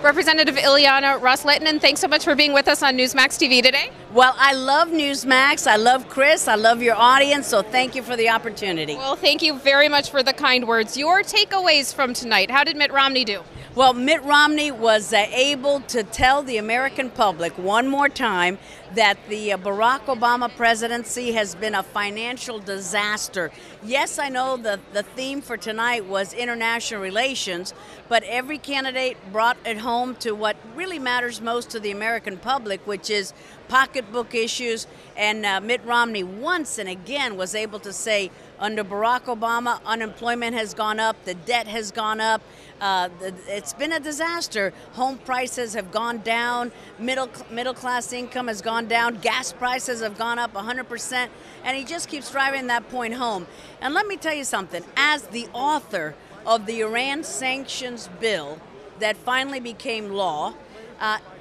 Representative Ileana Ros-Lehtinen, thanks so much for being with us on Newsmax TV today. Well, I love Newsmax. I love Chris. I love your audience. So thank you for the opportunity. Well, thank you very much for the kind words. Your takeaways from tonight. How did Mitt Romney do? Well, Mitt Romney was able to tell the American public one more time that the Barack Obama presidency has been a financial disaster. Yes, I know the theme for tonight was international relations, but every candidate brought it home to what really matters most to the American public, which is pocketbook issues. And Mitt Romney once and again was able to say, under Barack Obama, unemployment has gone up, the debt has gone up, it's been a disaster. Home prices have gone down, middle class income has gone down, gas prices have gone up 100%, and he just keeps driving that point home. And let me tell you something, as the author of the Iran sanctions bill that finally became law,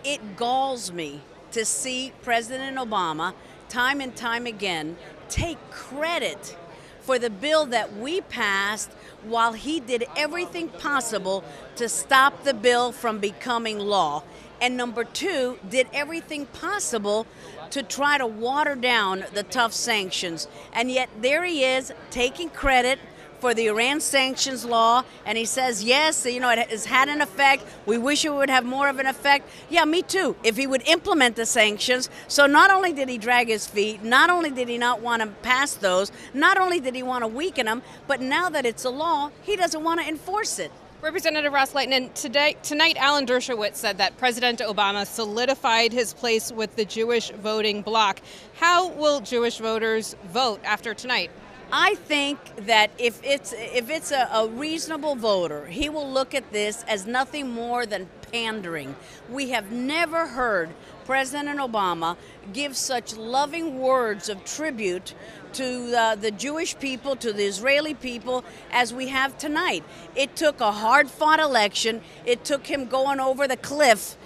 it galls me to see President Obama time and time again take credit for the bill that we passed while he did everything possible to stop the bill from becoming law. And number two, did everything possible to try to water down the tough sanctions. And yet there he is taking credit for the Iran sanctions law, and he says, yes, it has had an effect. We wish it would have more of an effect. Yeah, me too, if he would implement the sanctions. So not only did he drag his feet, not only did he not want to pass those, not only did he want to weaken them, but now that it's a law, he doesn't want to enforce it. Representative Ros-Lehtinen, tonight Alan Dershowitz said that President Obama solidified his place with the Jewish voting bloc. How will Jewish voters vote after tonight? I think that if it's a reasonable voter, he will look at this as nothing more than pandering. We have never heard President Obama give such loving words of tribute to the Jewish people, to the Israeli people, as we have tonight. It took a hard-fought election. It took him going over the cliff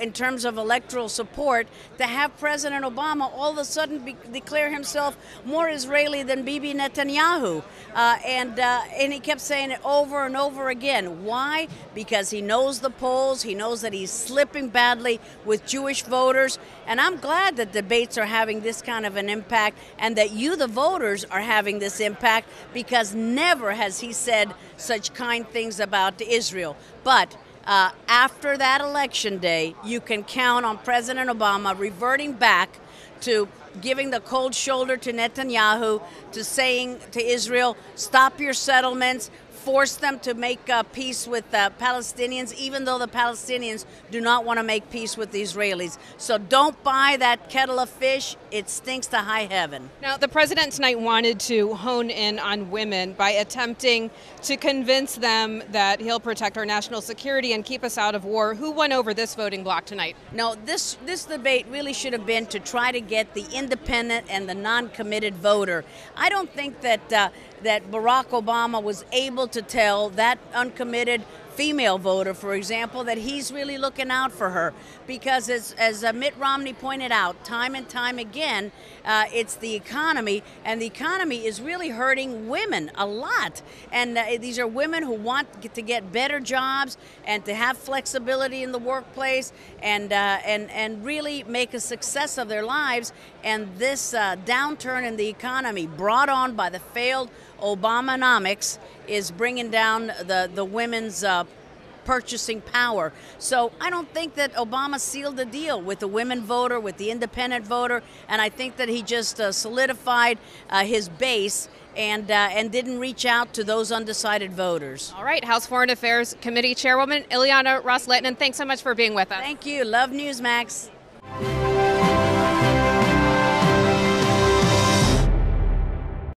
in terms of electoral support to have President Obama all of a sudden declare himself more Israeli than Bibi Netanyahu. And he kept saying it over and over again. Why? Because he knows the polls. He knows that he's slipping badly with Jewish voters. And I'm glad that debates are having this kind of an impact and that you, the voters, are having this impact, because never has he said such kind things about Israel. But after that election day, you can count on President Obama reverting back to giving the cold shoulder to Netanyahu, to saying to Israel, stop your settlements, force them to make peace with the Palestinians, even though the Palestinians do not want to make peace with the Israelis. So don't buy that kettle of fish. It stinks to high heaven. Now, the president tonight wanted to hone in on women by attempting to convince them that he'll protect our national security and keep us out of war. Who won over this voting bloc tonight? No, this debate really should have been to try to get the independent and the non-committed voter. I don't think that that Barack Obama was able to tell that uncommitted female voter, for example, that he's really looking out for her. Because as Mitt Romney pointed out time and time again, it's the economy, and the economy is really hurting women a lot. And these are women who want to get better jobs and to have flexibility in the workplace and really make a success of their lives. And this downturn in the economy brought on by the failed Obamanomics is bringing down the women's purchasing power. So I don't think that Obama sealed the deal with the women voter, with the independent voter, and I think that he just solidified his base and didn't reach out to those undecided voters. All right, House Foreign Affairs Committee Chairwoman Ileana Ros-Lehtinen, thanks so much for being with us. Thank you. Love Newsmax.